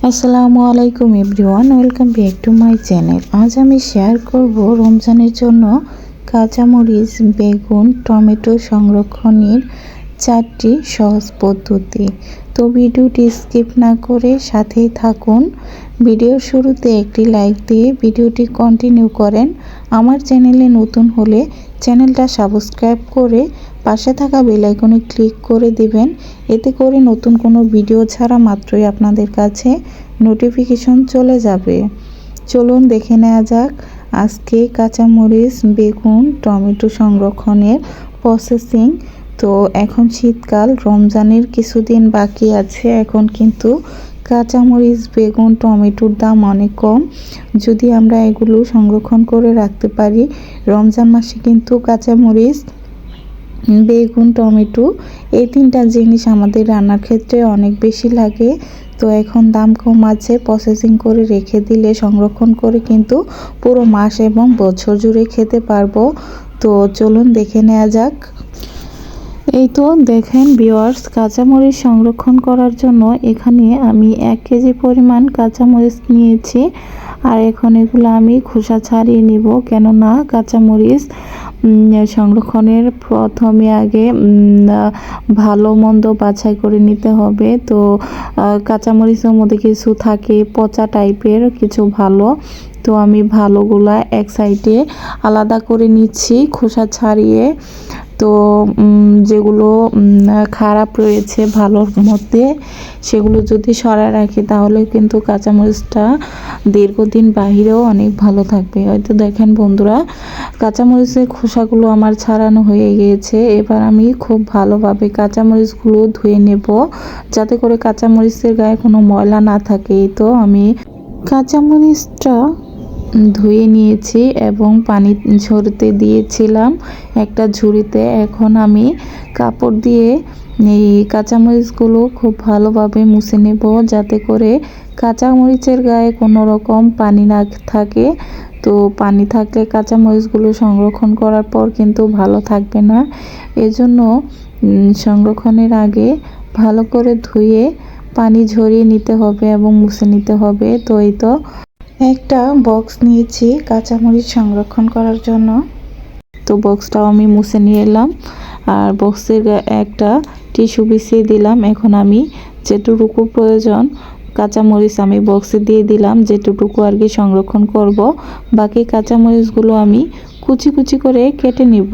আসসালামু আলাইকুম everyone, welcome back to my channel. আজ আমি শেয়ার করব রমজানের জন্য কাঁচামরিচ, বেগুন, টমেটো সংরক্ষণের 4টি সহজ পদ্ধতি। তো ভিডিওটি স্কিপ না করে সাথেই থাকুন। ভিডিওর শুরুতে একটি লাইক দিয়ে ভিডিওটি কন্টিনিউ করেন। আমার চ্যানেলে নতুন হলে চ্যানেলটা সাবস্ক্রাইব করে পাশে থাকা বেল আইকনে ক্লিক করে দিবেন। এতে করে নতুন কোনো ভিডিও ছাড়া মাত্রই আপনাদের কাছে নোটিফিকেশন চলে যাবে। চলুন দেখে নেওয়া যাক আজকে কাঁচামরিচ, বেগুন, টমেটো সংরক্ষণের প্রসেসিং। তো এখন শীতকাল, রমজানের কিছুদিন বাকি আছে। এখন কিন্তু কাঁচামরিচ, বেগুন, টমেটোর দাম অনেক কম। যদি আমরা এগুলো সংরক্ষণ করে রাখতে পারি, রমজান মাসে কিন্তু কাঁচামরিচ, বেগুন, টমেটো এই 3টা জিনিস আমাদের রান্নার ক্ষেত্রে অনেক বেশি লাগে। তো এখন দাম কম আছে, প্রসেসিং করে রেখে দিলে, সংরক্ষণ করে কিন্তু পুরো মাস এবং বছর জুড়ে খেতে পারবো। তো চলুন দেখে নেওয়া যাক। এই তো দেখেন ভিউয়ার্স, কাঁচামরিচ সংরক্ষণ করার জন্য এখানে আমি 1 কেজি পরিমাণ কাঁচামরিচ নিয়েছি। আর এখন এগুলো আমি খোসা ছাড়িয়ে নিব, কেননা কাঁচামরিচ সংরক্ষণের প্রথমে আগে ভালো মন্দ বাছাই করে নিতে হবে। তো কাঁচামরিচের মধ্যে কিছু থাকে পচা টাইপের, কিছু ভালো। তো আমি ভালোগুলা এক সাইডে আলাদা করে নিচ্ছি খোসা ছাড়িয়ে। তো যেগুলো খারাপ রয়েছে ভালোর মধ্যে, সেগুলো যদি সরায় রাখি তাহলে কিন্তু কাঁচামরিচটা দীর্ঘদিন বাহিরেও অনেক ভালো থাকবে। হয়তো দেখেন বন্ধুরা, কাঁচামরিচের খোসাগুলো আমার ছাড়ানো হয়ে গিয়েছে। এবার আমি খুব ভালোভাবে কাঁচামরিচগুলো ধুয়ে নেব, যাতে করে কাঁচামরিচের গায়ে কোনো ময়লা না থাকে। তো আমি কাঁচামরিচটা ধুয়ে নিয়েছি এবং পানি ঝরতে দিয়েছিলাম একটা ঝুড়িতে। এখন আমি কাপড় দিয়ে এই কাঁচামরিচগুলো খুব ভালোভাবে মুছে নেব, যাতে করে কাঁচামরিচের গায়ে কোনো রকম পানি না থাকে। তো পানি থাকলে কাঁচামরিচগুলো সংরক্ষণ করার পর কিন্তু ভালো থাকবে না। এজন্য সংরক্ষণের আগে ভালো করে ধুয়ে পানি ঝরিয়ে নিতে হবে এবং মুছে নিতে হবে। তো এই তো একটা বক্স নিয়েছি কাঁচামরিচ সংরক্ষণ করার জন্য। তো বক্সটাও আমি মুছে নিয়ে এলাম আর বক্সের একটা টিস্যু বিছিয়ে দিলাম। এখন আমি যেটুকু প্রয়োজন কাঁচামরিচ আমি বক্সে দিয়ে দিলাম, যেটুকু আর কি সংরক্ষণ করব। বাকি কাঁচামরিচগুলো আমি কুচি কুচি করে কেটে নিব,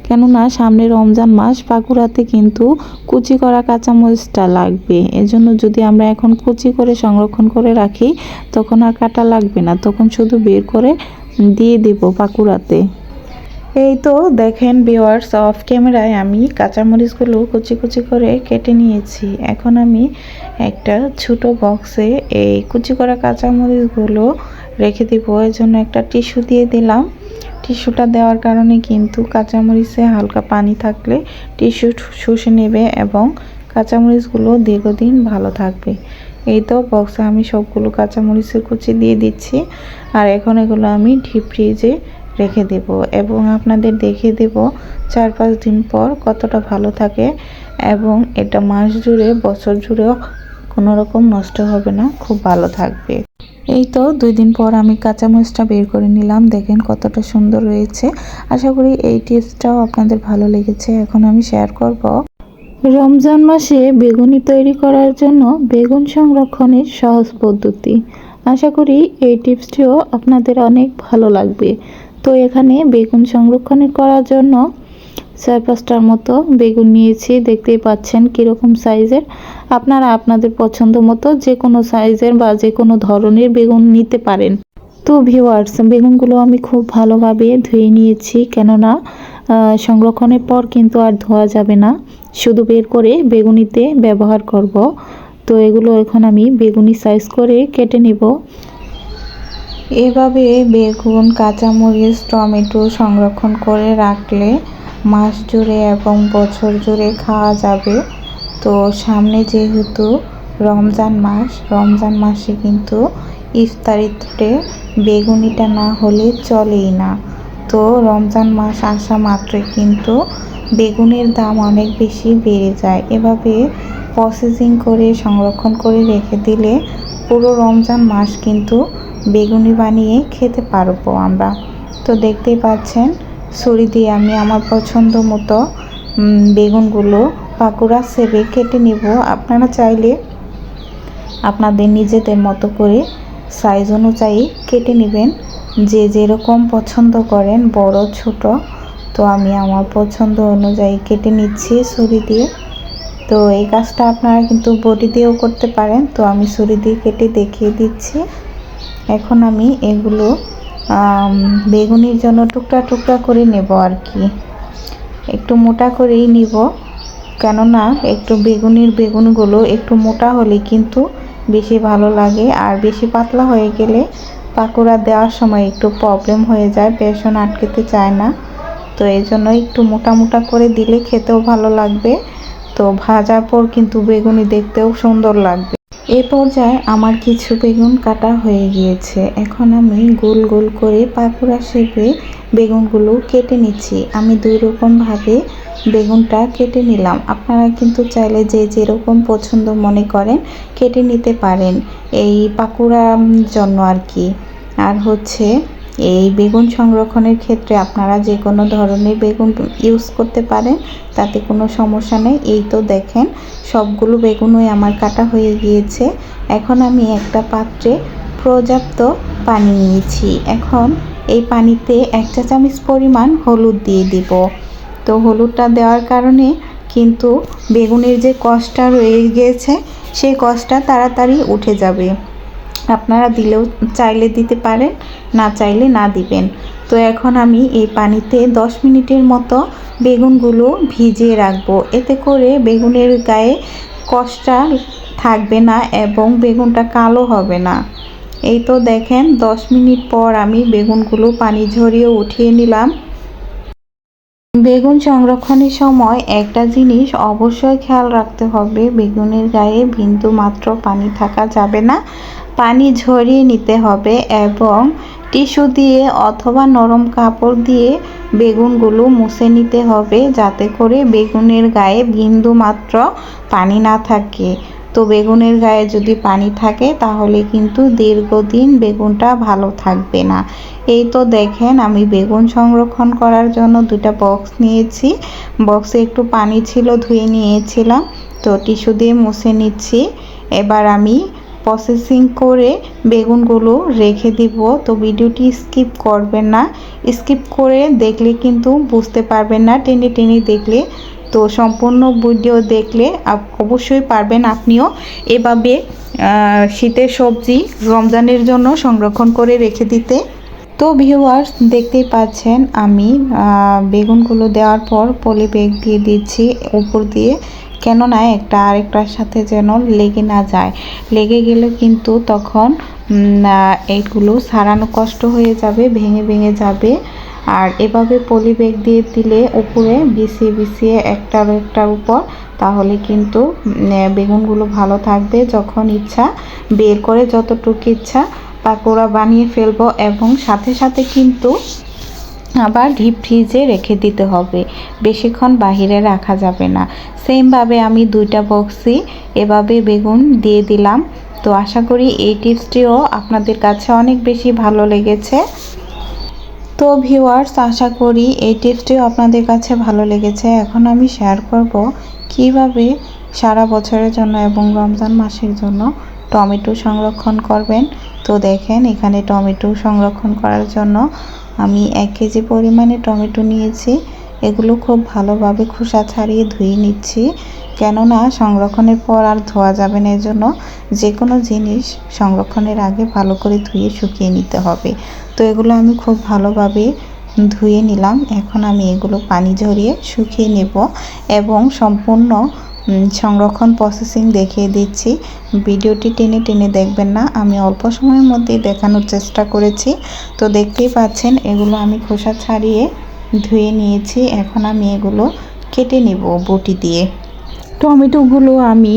কেননা সামনে রমজান মাস, পাকুড়াতে কিন্তু কুচি করা কাঁচামরিচটা লাগবে। এজন্য যদি আমরা এখন কুচি করে সংরক্ষণ করে রাখি, তখন আর কাটা লাগবে না, তখন শুধু বের করে দিয়ে দিব পাকুড়াতে। এই তো দেখেন ভিউয়ার্স, অফ ক্যামেরায় আমি কাঁচামরিচগুলো কুচি কুচি করে কেটে নিয়েছি। এখন আমি একটা ছোট বক্সে এই কুচি করা কাঁচামরিচগুলো রেখে দিব। এর জন্য একটা টিস্যু দিয়ে দিলাম। টিস্যুটা দেওয়ার কারণে কিন্তু কাঁচামরিচে হালকা পানি থাকলে টিস্যু শুষে নেবে এবং কাঁচামরিচগুলো দীর্ঘদিন ভালো থাকবে। এই তো বক্সে আমি সবগুলো কাঁচামরিচের কুচি দিয়ে দিচ্ছি। আর এখন এগুলো আমি ডিপ ফ্রিজে রেখে দেব এবং আপনাদের দেখিয়ে দেব 4-5 দিন পর কতটা ভালো থাকে। এবং এটা মাস জুড়ে, বছর জুড়েও কোনো রকম নষ্ট হবে না, খুব ভালো থাকবে। এই তো 2 দিন পর আমি কাঁচামরিচটা বের করে নিলাম, দেখেন কতটা সুন্দর রয়েছে। আশা করি এই টিপসটাও আপনাদের ভালো লেগেছে। এখন আমি শেয়ার করব রমজান মাসে বেগুনি তৈরি করার জন্য বেগুন সংরক্ষণের সহজ পদ্ধতি। আশা করি এই টিপসটিও আপনাদের অনেক ভালো লাগবে। তো এখানে বেগুন সংরক্ষণ করার জন্য 4-5টার মতো বেগুন নিয়েছি, দেখতেই পাচ্ছেন কীরকম সাইজের। আপনারা আপনাদের পছন্দ মতো যে কোনো সাইজের বা যে কোনো ধরনের বেগুন নিতে পারেন। তো ভিউয়ার্স, বেগুনগুলো আমি খুব ভালোভাবে ধুয়ে নিয়েছি, কেননা সংরক্ষণের পর কিন্তু আর ধোয়া যাবে না, শুধু বের করে বেগুনিতে ব্যবহার করব। তো এগুলো এখন আমি বেগুনি সাইজ করে কেটে নেব। এভাবে বেগুন, কাঁচামরিচ, টমেটো সংরক্ষণ করে রাখলে মাস জুড়ে এবং বছর জুড়ে খাওয়া যাবে। তো সামনে যেহেতু রমজান মাসে কিন্তু ইফতারিতে বেগুনিটা না হলে চলেই না। তো রমজান মাস আসা মাত্রই কিন্তু বেগুনের দাম অনেক বেশি বেড়ে যায়। এভাবে প্রসেসিং করে সংরক্ষণ করে রেখে দিলে পুরো রমজান মাস কিন্তু বেগুনি বানিয়ে খেতে পারবো আমরা। তো দেখতেই পাচ্ছেন ছুরি দিয়ে আমি আমার পছন্দ মতো বেগুনগুলো পাকোড়া সেবে কেটে নেব। আপনারা চাইলে আপনাদের নিজেদের মতো করে সাইজ অনুযায়ী কেটে নেবেন, যে যেরকম পছন্দ করেন, বড় ছোট। তো আমি আমার পছন্দ অনুযায়ী কেটে নিচ্ছি ছুরি দিয়ে। তো এই কাজটা আপনারা কিন্তু বটি দিয়েও করতে পারেন। তো আমি ছুরি দিয়ে কেটে দেখিয়ে দিচ্ছি। এখন আমি এগুলো বেগুনির জন্য টুকরা টুকরা করে নেব আর কি, একটু মোটা করেই নিব, কেননা একটু বেগুনগুলো একটু মোটা হলে কিন্তু বেশি ভালো লাগে, আর বেশি পাতলা হয়ে গেলে পাকোড়া দেওয়ার সময় একটু প্রবলেম হয়ে যায়, বেসন আটকেতে চায় না। তো এই জন্য একটু মোটা মোটা করে দিলে খেতেও ভালো লাগবে। তো ভাজার পর কিন্তু বেগুনি দেখতেও সুন্দর লাগবে। এই পর্যায়ে আমার কিছু বেগুন কাটা হয়ে গিয়েছে। এখন আমি গোল গোল করে পাকোড়া শেপে বেগুনগুলো কেটে নিচ্ছি। আমি দুই রকমভাবে বেগুনটা কেটে নিলাম। আপনারা কিন্তু চাইলে যে যেরকম পছন্দ মনে করেন কেটে নিতে পারেন এই পাকোড়ার জন্য আর কি। আর হচ্ছে এই বেগুন সংরক্ষণের ক্ষেত্রে আপনারা যে কোনো ধরনের বেগুন ইউজ করতে পারেন, তাতে কোনো সমস্যা নেই। এই তো দেখেন সবগুলো বেগুনই আমার কাটা হয়ে গিয়েছে। এখন আমি একটা পাত্রে পর্যাপ্ত পানি নিয়েছি। এখন এই পানিতে 1 চা চামচ পরিমাণ হলুদ দিয়ে দিব। তো হলুদটা দেওয়ার কারণে কিন্তু বেগুনের যে কষটা রয়ে গিয়েছে সেই কষটা তাড়াতাড়ি উঠে যাবে। আপনারা দিলেও চাইলে দিতে পারেন, না চাইলে না দিবেন। তো এখন আমি এই পানিতে 10 মিনিটের মতো বেগুনগুলো ভিজিয়ে রাখবো। এতে করে বেগুনের গায়ে কষটা থাকবে না এবং বেগুনটা কালো হবে না। এই তো দেখেন 10 মিনিট পর আমি বেগুনগুলো পানি ঝরিয়ে উঠিয়ে নিলাম। বেগুন সংরক্ষণের সময় একটা জিনিস অবশ্যই খেয়াল রাখতে হবে, বেগুনের গায়ে বিন্দু মাত্র পানি থাকা যাবে না। পানি ঝরিয়ে নিতে হবে এবং টিস্যু দিয়ে অথবা নরম কাপড় দিয়ে বেগুনগুলো মুছে নিতে হবে, যাতে করে বেগুনের গায়ে বিন্দু মাত্র পানি না থাকে। তো বেগুনের গায়ে যদি পানি থাকে তাহলে কিন্তু দীর্ঘদিন বেগুনটা ভালো থাকবে না। এই তো দেখেন আমি বেগুন সংরক্ষণ করার জন্য 2টা বক্স নিয়েছি। বক্সে একটু পানি ছিল, ধুয়ে নিয়েছিলাম। তো টিস্যু দিয়ে মুছে নিচ্ছি। এবার আমি প্রসেসিং করে বেগুনগুলো রেখে দিব। তো ভিডিওটি স্কিপ করবেন না, স্কিপ করে দেখলে কিন্তু বুঝতে পারবেন না, টেনে টেনে দেখলে। তো সম্পূর্ণ ভিডিও দেখলে অবশ্যই পারবেন আপনিও এভাবে শীতের সবজি রমজানের জন্য সংরক্ষণ করে রেখে দিতে। তো ভিউয়ার্স দেখতেই পাচ্ছেন আমি বেগুনগুলো দেওয়ার পর পলি ব্যাগ দিয়ে দিচ্ছি উপর দিয়ে, কেননা একটা আরেকটার সাথে যেন লেগে না যায়। লেগে গেলে কিন্তু তখন এইগুলো ছাড়ানো কষ্ট হয়ে যাবে, ভেঙে ভেঙে যাবে। আর এভাবে পলি ব্যাগ দিয়ে দিলে উপরে বিছিয়ে বিছিয়ে একটার উপর, তাহলে কিন্তু বেগুনগুলো ভালো থাকবে। যখন ইচ্ছা বের করে যতটুকু ইচ্ছা পাকোড়া বানিয়ে ফেলবো, এবং সাথে সাথে কিন্তু আবার ডিপ ফ্রিজে রেখে দিতে হবে, বেশিক্ষণ বাহিরে রাখা যাবে না। সেমভাবে আমি 2টা বক্সই এভাবে বেগুন দিয়ে দিলাম। তো আশা করি এই টিপসটিও আপনাদের কাছে অনেক বেশি ভালো লেগেছে। তো ভিউয়ার্স আশা করি এই টিপসটিও আপনাদের কাছে ভালো লেগেছে। এখন আমি শেয়ার করব কিভাবে সারা বছরের জন্য এবং রমজান মাসের জন্য টমেটো সংরক্ষণ করবেন। তো দেখেন এখানে টমেটো সংরক্ষণ করার জন্য আমি 1 কেজি পরিমাণে টমেটো নিয়েছি। এগুলো খুব ভালোভাবে খোসা ছাড়িয়ে ধুয়ে নিচ্ছি, কেননা সংরক্ষণের পর আর ধোয়া যাবে না। এজন্য যে কোনো জিনিস সংরক্ষণের আগে ভালো করে ধুয়ে শুকিয়ে নিতে হবে। তো এগুলো আমি খুব ভালোভাবে ধুয়ে নিলাম। এখন আমি এগুলো পানি ঝরিয়ে শুকিয়ে নেব এবং সম্পূর্ণ সংরক্ষণ প্রসেসিং দেখিয়ে দিচ্ছি। ভিডিওটি টেনে টেনে দেখবেন না, আমি অল্প সময়ের মধ্যেই দেখানোর চেষ্টা করেছি। তো দেখতেই পাচ্ছেন এগুলো আমি খোসা ছাড়িয়ে ধুয়ে নিয়েছি। এখন আমি এগুলো কেটে নেব বটি দিয়ে। টমেটোগুলো আমি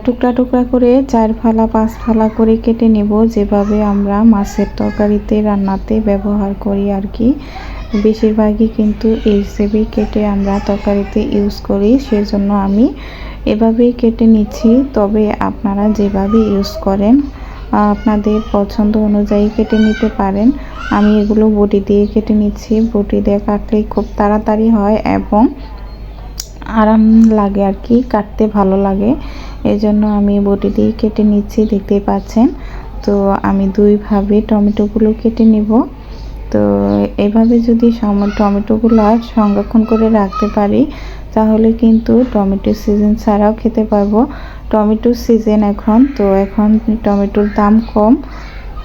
টুকরা টুকরা করে 4 ফালা 5 ফালা করে কেটে নেব, যেভাবে আমরা মাছের তরকারিতে রান্নাতে ব্যবহার করি আর কি। বেশিরভাগই কিন্তু এইভাবেই কেটে আমরা তরকারিতে ইউজ করি, সেজন্য আমি এভাবেই কেটে নিচ্ছি। তবে আপনারা যেভাবে ইউজ করেন আপনাদের পছন্দ অনুযায়ী কেটে নিতে পারেন। আমি এগুলো বটি দিয়ে কেটে নিচ্ছি। বটি দিয়ে কাটলে খুব তাড়াতাড়ি হয় এবং আরাম লাগে আর কি, কাটতে ভালো লাগে। এজন্য আমি বটি দিয়ে কেটে নিচ্ছি, দেখতেই পাচ্ছেন। তো আমি দুইভাবে টমেটোগুলো কেটে নিব। তো এভাবে যদি টমেটোগুলো সংরক্ষণ করে রাখতে পারি তাহলে কিন্তু টমেটোর সিজন ছাড়াও খেতে পারবো। টমেটোর সিজন এখন, তো এখন টমেটোর দাম কম,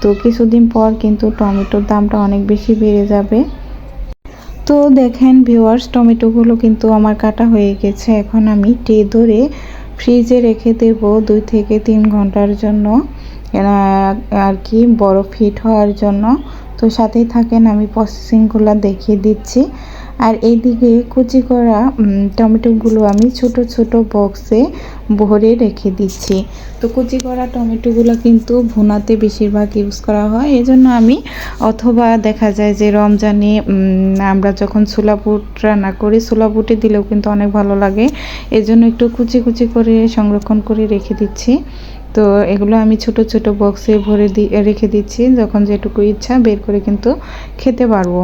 তো কিছুদিন পর কিন্তু টমেটোর দামটা অনেক বেশি বেড়ে যাবে। তো দেখেন ভিউয়ার্স, টমেটোগুলো কিন্তু আমার কাটা হয়ে গেছে। এখন আমি ট্রে ধরে ফ্রিজে রেখে দেব 2 থেকে 3 ঘন্টার জন্য আর কি, বরফ হিট হওয়ার জন্য। তো সাথেই থাকেন, আমি প্রসেসিংগুলো দেখিয়ে দিচ্ছি। আর এইদিকে কুচি করা টমেটোগুলো আমি ছোট ছোট বক্সে ভরে রেখে দিচ্ছি। তো কুচি করা টমেটোগুলো কিন্তু ভুনাতে বেশিরভাগ ইউজ করা হয়, এজন্য আমি, অথবা দেখা যায় যে রমজানে আমরা যখন ছোলা বুট রান্না করি, ছোলা বুটে দিলেও কিন্তু অনেক ভালো লাগে। এজন্য একটু কুচি কুচি করে সংরক্ষণ করে রেখে দিচ্ছি। তো এগুলো আমি ছোট ছোট বক্সে ভরে রেখে দিচ্ছি, যখন যেটুকু ইচ্ছা বের করে কিন্তু খেতে পারবো।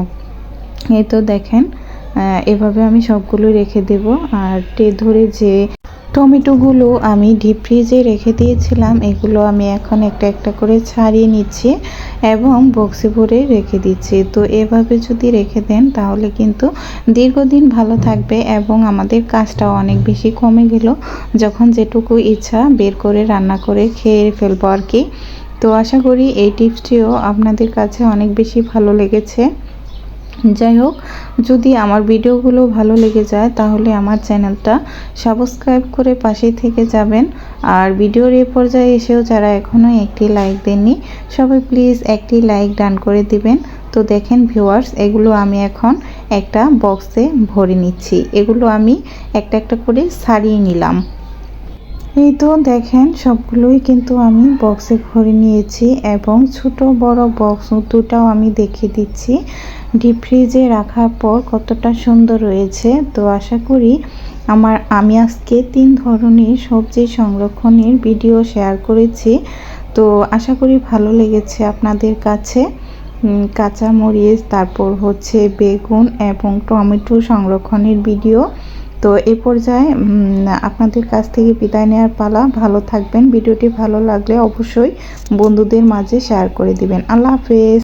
এই তো দেখেন, এভাবে আমি সবগুলো রেখে দেব। আর ট্রে ধরে যে টমেটোগুলো আমি ডিপ ফ্রিজে রেখে দিয়েছিলাম, এগুলো আমি এখন একটা একটা করে ছাড়িয়ে নিচ্ছি এবং বক্সে ভরে রেখে দিচ্ছি। তো এভাবে যদি রেখে দেন তাহলে কিন্তু দীর্ঘদিন ভালো থাকবে এবং আমাদের কাজটাও অনেক বেশি কমে গেল, যখন যেটুকু ইচ্ছা বের করে রান্না করে খেয়ে ফেলবো আর কি। তো আশা করি এই টিপসটিও আপনাদের কাছে অনেক বেশি ভালো লেগেছে। যাই হোক, যদি আমার ভিডিওগুলো ভালো লেগে যায় তাহলে আমার চ্যানেলটা সাবস্ক্রাইব করে পাশেই থেকে যাবেন। আর ভিডিওর এই পর্যায়ে এসেও যারা এখনও একটি লাইক দেননি, সবাই প্লিজ একটি লাইক ডান করে দিবেন। তো দেখেন ভিউয়ার্স, এগুলো আমি এখন একটা বক্সে ভরে নিচ্ছি। এগুলো আমি একটা একটা করে ছাড়িয়ে নিলাম। এই তো দেখেন, সবগুলোই কিন্তু আমি বক্সে ভরে নিয়েছি এবং ছোট বড় বক্স দুটাও আমি দেখিয়ে দিচ্ছি ডিপ ফ্রিজে রাখার পর কতটা সুন্দর রয়েছে। তো আশা করি আমি আজকে 3 ধরনের সবজি সংরক্ষণের ভিডিও শেয়ার করেছি। তো আশা করি ভালো লেগেছে আপনাদের কাছে। কাঁচা মরিচ, তারপর হচ্ছে বেগুন এবং টমেটো সংরক্ষণের ভিডিও। তো এই পর্যায়ে আপনাদের কাছ থেকে বিদায় নেওয়ার পালা। ভালো থাকবেন। ভিডিওটি ভালো লাগলে অবশ্যই বন্ধুদের মাঝে শেয়ার করে দিবেন। আল্লাহ হাফেজ।